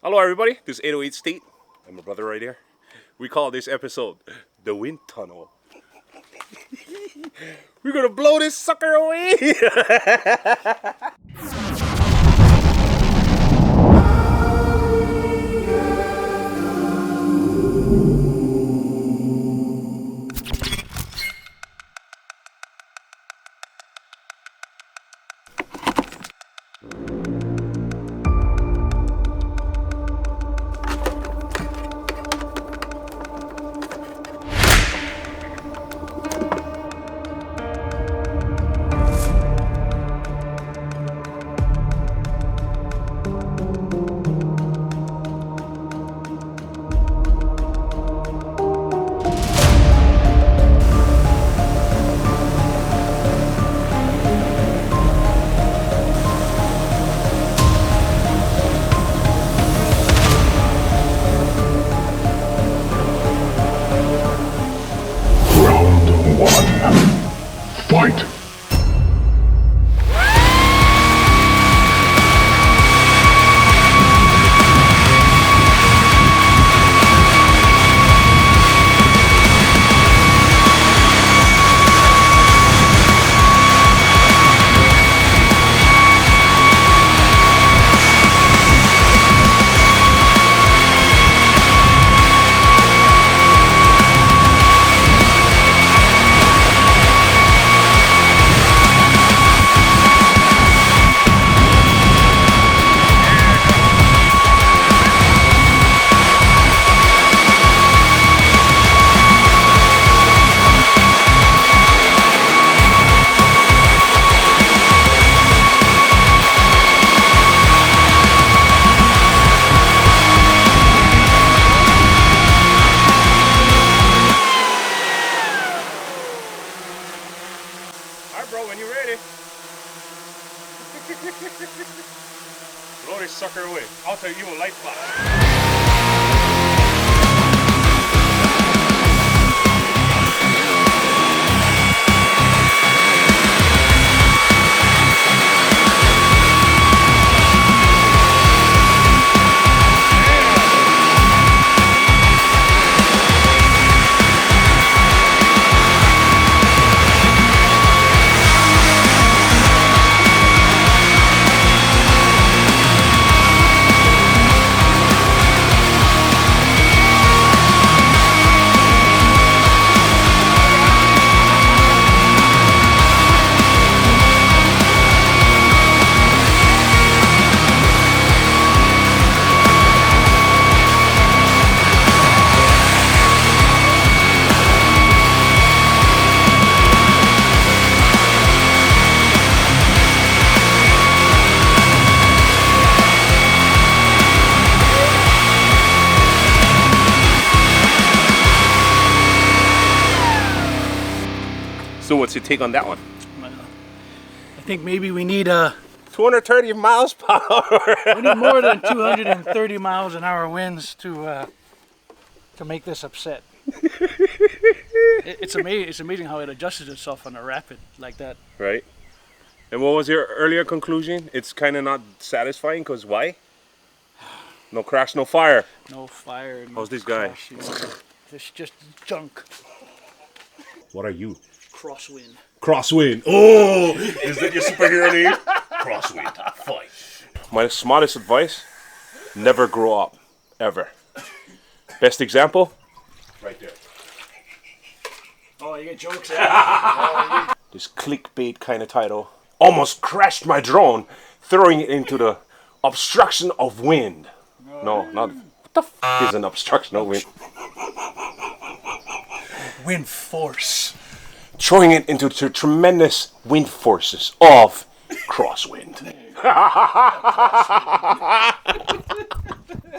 Hello everybody, this is 808 State. I'm my brother right here. We call this episode The Wind Tunnel. We're gonna blow this sucker away! Fight! Alright bro, when you're ready. Blow this sucker away. I'll tell you a light flash. So what's your take on that one? I think maybe we need 230 miles per hour. we need more than 230 miles an hour winds to make this upset. It's amazing. It's amazing how it adjusts itself on a rapid like that. Right. And what was your earlier conclusion? It's kind of not satisfying because why? No crash, no fire. No fire. No How's this guy? crash, you know. It's just junk. What are you? Crosswind. Crosswind. Oh, is that your superhero name? Crosswind. Fight. My smartest advice: never grow up, ever. Best example? Right there. Oh, you get jokes. This clickbait kind of title almost crashed my drone, throwing it into the obstruction of wind. No, not what the f is an obstruction of wind? Wind force. Throwing it into the tremendous wind forces of crosswind.